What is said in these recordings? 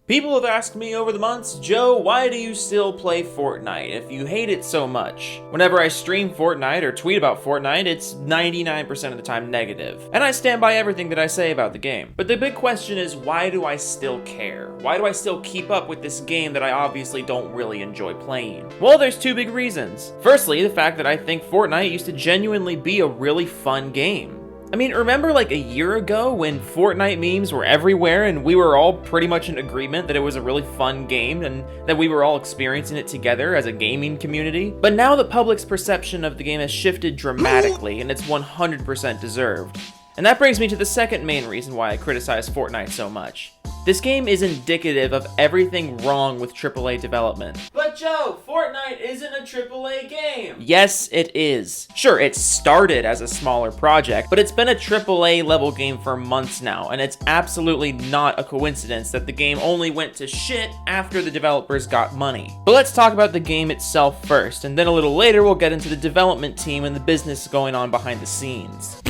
People have asked me over the months, Joe, why do you still play Fortnite if you hate it so much? Whenever I stream Fortnite or tweet about Fortnite, it's 99% of the time negative. And I stand by everything that I say about the game. But the big question is, why do I still care? Why do I still keep up with this game that I obviously don't really enjoy playing? Well, there's two big reasons. Firstly, the fact that I think Fortnite used to genuinely be a really fun game. I mean, remember like a year ago when Fortnite memes were everywhere and we were all pretty much in agreement that it was a really fun game and that we were all experiencing it together as a gaming community? But now the public's perception of the game has shifted dramatically and it's 100% deserved. And that brings me to the second main reason why I criticize Fortnite so much. This game is indicative of everything wrong with AAA development. But Joe, Fortnite isn't a AAA game! Yes, it is. Sure, it started as a smaller project, but it's been a AAA level game for months now, and it's absolutely not a coincidence that the game only went to shit after the developers got money. But let's talk about the game itself first, and then a little later we'll get into the development team and the business going on behind the scenes.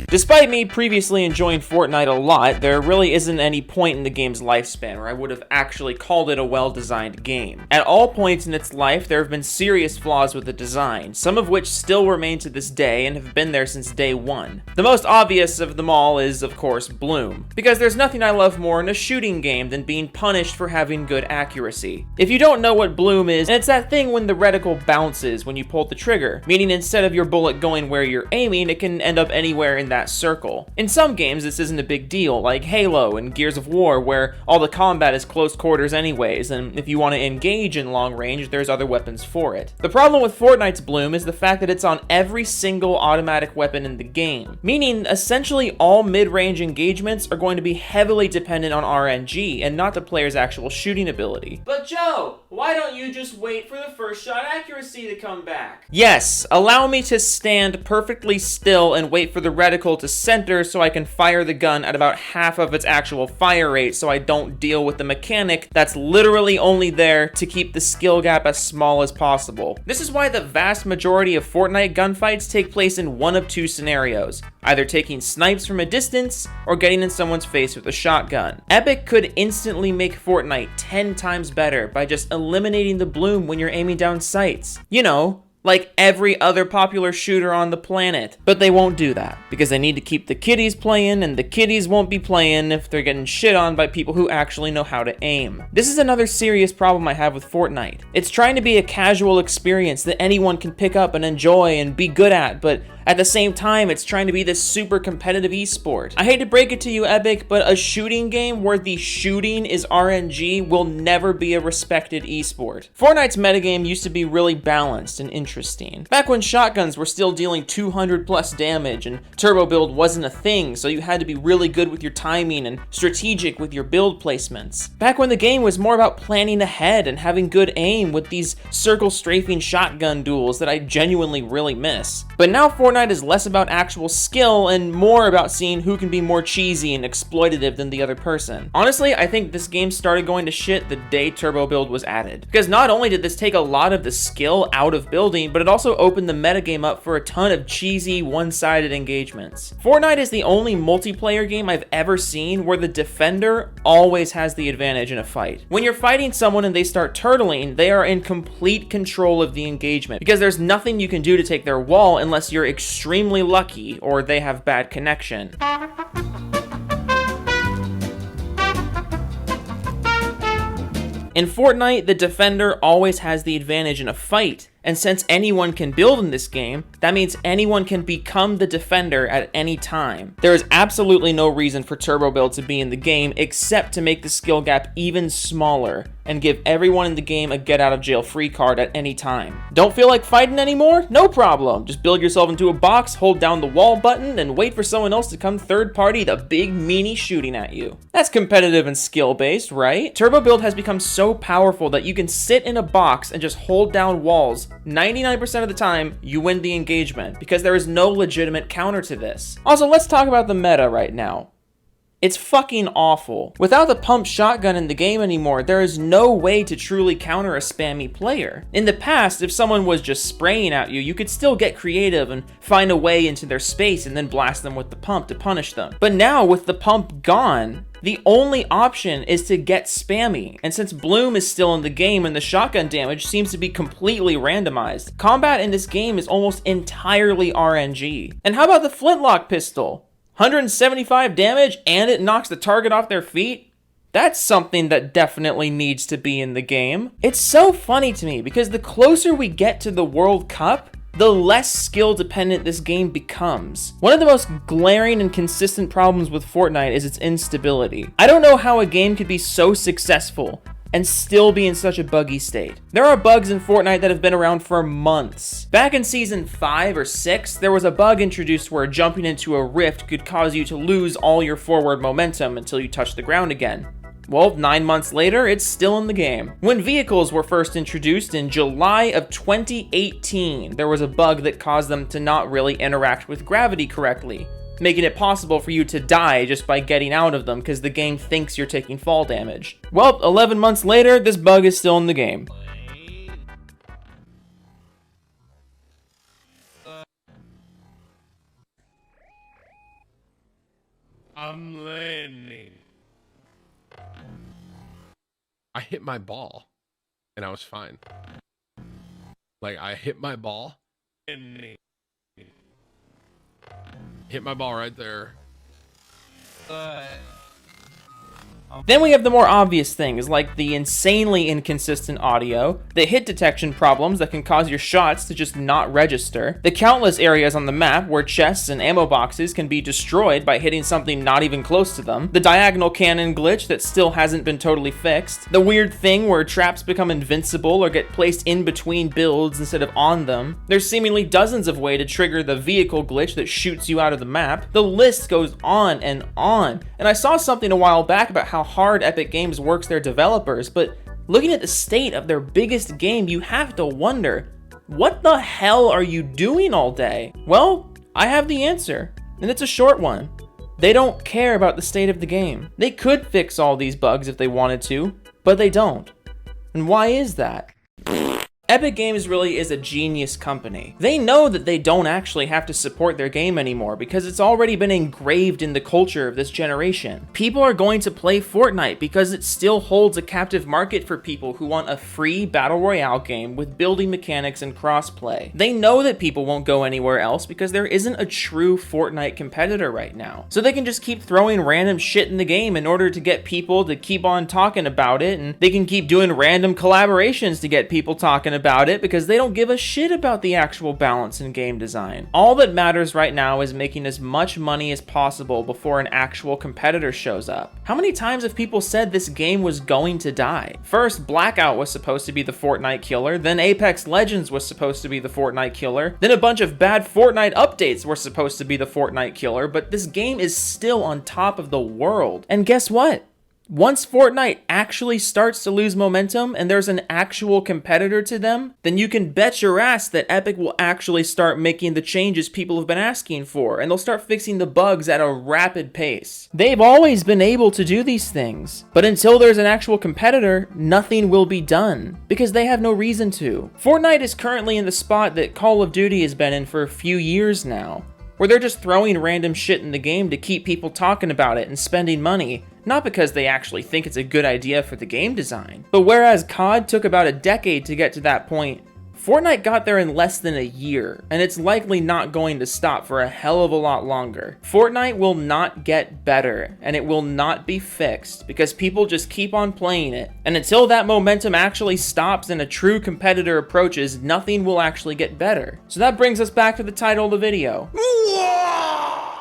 Despite me previously enjoying Fortnite a lot, there really isn't any point in the game's lifespan where I would have actually called it a well-designed game. At all points in its life, there have been serious flaws with the design, some of which still remain to this day and have been there since day one. The most obvious of them all is, of course, Bloom, because there's nothing I love more in a shooting game than being punished for having good accuracy. If you don't know what Bloom is, it's that thing when the reticle bounces when you pull the trigger, meaning instead of your bullet going where you're aiming, it can end up anywhere in that circle. In some games, this isn't a big deal, like Halo and Gears of War, where all the combat is close quarters anyways, and if you want to engage in long range, there's other weapons for it. The problem with Fortnite's Bloom is the fact that it's on every single automatic weapon in the game, meaning essentially all mid-range engagements are going to be heavily dependent on RNG and not the player's actual shooting ability. But Joe, why don't you just wait for the first shot accuracy to come back? Yes, allow me to stand perfectly still and wait for the reticle to center so I can fire the gun at about half of its actual fire rate so I don't deal with the mechanic that's literally only there to keep the skill gap as small as possible. This is why the vast majority of Fortnite gunfights take place in one of two scenarios, either taking snipes from a distance or getting in someone's face with a shotgun. Epic could instantly make Fortnite 10 times better by just eliminating the bloom when you're aiming down sights. You know, like every other popular shooter on the planet. But they won't do that, because they need to keep the kiddies playing, and the kiddies won't be playing if they're getting shit on by people who actually know how to aim. This is another serious problem I have with Fortnite. It's trying to be a casual experience that anyone can pick up and enjoy and be good at, but at the same time, it's trying to be this super competitive esport. I hate to break it to you, Epic, but a shooting game where the shooting is RNG will never be a respected esport. Fortnite's metagame used to be really balanced and interesting. Back when shotguns were still dealing 200 plus damage and turbo build wasn't a thing, so you had to be really good with your timing and strategic with your build placements. Back when the game was more about planning ahead and having good aim with these circle strafing shotgun duels that I genuinely really miss. But now Fortnite is less about actual skill and more about seeing who can be more cheesy and exploitative than the other person. Honestly, I think this game started going to shit the day turbo build was added, because not only did this take a lot of the skill out of building, but it also opened the metagame up for a ton of cheesy, one-sided engagements. Fortnite is the only multiplayer game I've ever seen where the defender always has the advantage in a fight. When you're fighting someone and they start turtling, they are in complete control of the engagement, because there's nothing you can do to take their wall unless you're extremely lucky or they have bad connection. In Fortnite, the defender always has the advantage in a fight. And since anyone can build in this game, that means anyone can become the defender at any time. There is absolutely no reason for turbo build to be in the game except to make the skill gap even smaller and give everyone in the game a get out of jail free card at any time. Don't feel like fighting anymore? No problem. Just build yourself into a box, hold down the wall button, and wait for someone else to come third party the big meanie shooting at you. That's competitive and skill based, right? Turbo build has become so powerful that you can sit in a box and just hold down walls. 99% of the time, you win the engagement because there is no legitimate counter to this. Also, let's talk about the meta right now. It's fucking awful. Without the pump shotgun in the game anymore, there is no way to truly counter a spammy player. In the past, if someone was just spraying at you, you could still get creative and find a way into their space and then blast them with the pump to punish them. But now, with the pump gone, the only option is to get spammy, and since Bloom is still in the game and the shotgun damage seems to be completely randomized, combat in this game is almost entirely RNG. And how about the flintlock pistol? 175 damage and it knocks the target off their feet? That's something that definitely needs to be in the game. It's so funny to me because the closer we get to the World Cup, the less skill dependent this game becomes. One of the most glaring and consistent problems with Fortnite is its instability. I don't know how a game could be so successful and still be in such a buggy state. There are bugs in Fortnite that have been around for months. Back in season 5 or 6, there was a bug introduced where jumping into a rift could cause you to lose all your forward momentum until you touch the ground again. Well, 9 months later, it's still in the game. When vehicles were first introduced in July of 2018, there was a bug that caused them to not really interact with gravity correctly, making it possible for you to die just by getting out of them because the game thinks you're taking fall damage. Well, 11 months later, this bug is still in the game. I'm landing. I hit my ball and I was fine. Like, I hit my ball and hit my ball right there. Then we have the more obvious things, like the insanely inconsistent audio, the hit detection problems that can cause your shots to just not register, the countless areas on the map where chests and ammo boxes can be destroyed by hitting something not even close to them, the diagonal cannon glitch that still hasn't been totally fixed, the weird thing where traps become invincible or get placed in between builds instead of on them. There's seemingly dozens of ways to trigger the vehicle glitch that shoots you out of the map. The list goes on, and I saw something a while back about how hard Epic Games works their developers, but looking at the state of their biggest game, you have to wonder, what the hell are you doing all day? Well, I have the answer, and it's a short one. They don't care about the state of the game. They could fix all these bugs if they wanted to, but they don't. And why is that? Epic Games really is a genius company. They know that they don't actually have to support their game anymore because it's already been engraved in the culture of this generation. People are going to play Fortnite because it still holds a captive market for people who want a free battle royale game with building mechanics and crossplay. They know that people won't go anywhere else because there isn't a true Fortnite competitor right now. So they can just keep throwing random shit in the game in order to get people to keep on talking about it, and they can keep doing random collaborations to get people talking about it because they don't give a shit about the actual balance in game design. All that matters right now is making as much money as possible before an actual competitor shows up. How many times have people said this game was going to die? First, Blackout was supposed to be the Fortnite killer, then Apex Legends was supposed to be the Fortnite killer, then a bunch of bad Fortnite updates were supposed to be the Fortnite killer, but this game is still on top of the world. And guess what? Once Fortnite actually starts to lose momentum and there's an actual competitor to them, then you can bet your ass that Epic will actually start making the changes people have been asking for, and they'll start fixing the bugs at a rapid pace. They've always been able to do these things, but until there's an actual competitor, nothing will be done, because they have no reason to. Fortnite is currently in the spot that Call of Duty has been in for a few years now, where they're just throwing random shit in the game to keep people talking about it and spending money, not because they actually think it's a good idea for the game design. But whereas COD took about a decade to get to that point, Fortnite got there in less than a year, and it's likely not going to stop for a hell of a lot longer. Fortnite will not get better, and it will not be fixed, because people just keep on playing it. And until that momentum actually stops and a true competitor approaches, nothing will actually get better. So that brings us back to the title of the video.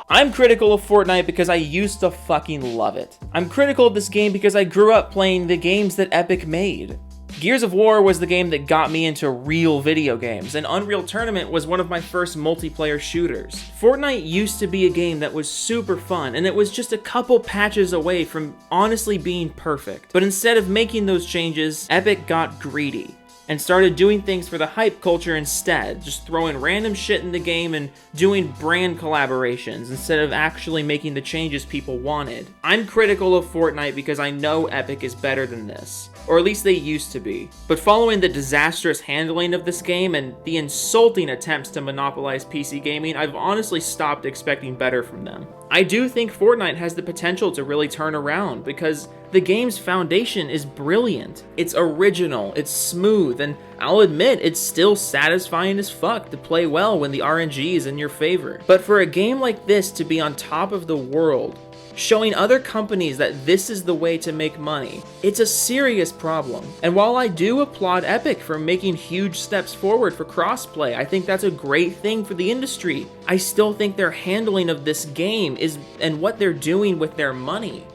I'm critical of Fortnite because I used to fucking love it. I'm critical of this game because I grew up playing the games that Epic made. Gears of War was the game that got me into real video games, and Unreal Tournament was one of my first multiplayer shooters. Fortnite used to be a game that was super fun, and it was just a couple patches away from honestly being perfect. But instead of making those changes, Epic got greedy. and started doing things for the hype culture instead, just throwing random shit in the game and doing brand collaborations instead of actually making the changes people wanted. I'm critical of Fortnite because I know Epic is better than this, or at least they used to be. But following the disastrous handling of this game and the insulting attempts to monopolize PC gaming, I've honestly stopped expecting better from them. I do think Fortnite has the potential to really turn around because the game's foundation is brilliant. It's original, it's smooth, and I'll admit it's still satisfying as fuck to play well when the RNG is in your favor. But for a game like this to be on top of the world, showing other companies that this is the way to make money, it's a serious problem. And while I do applaud Epic for making huge steps forward for crossplay, I think that's a great thing for the industry, I still think their handling of this game and what they're doing with their money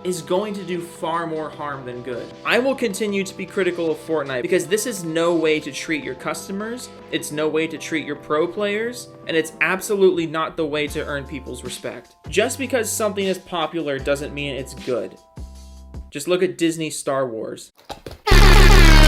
is going to do far more harm than good. I will continue to be critical of Fortnite because this is no way to treat your customers, it's no way to treat your pro players, and it's absolutely not the way to earn people's respect. Just because something is popular doesn't mean it's good. Just look at Disney's Star Wars.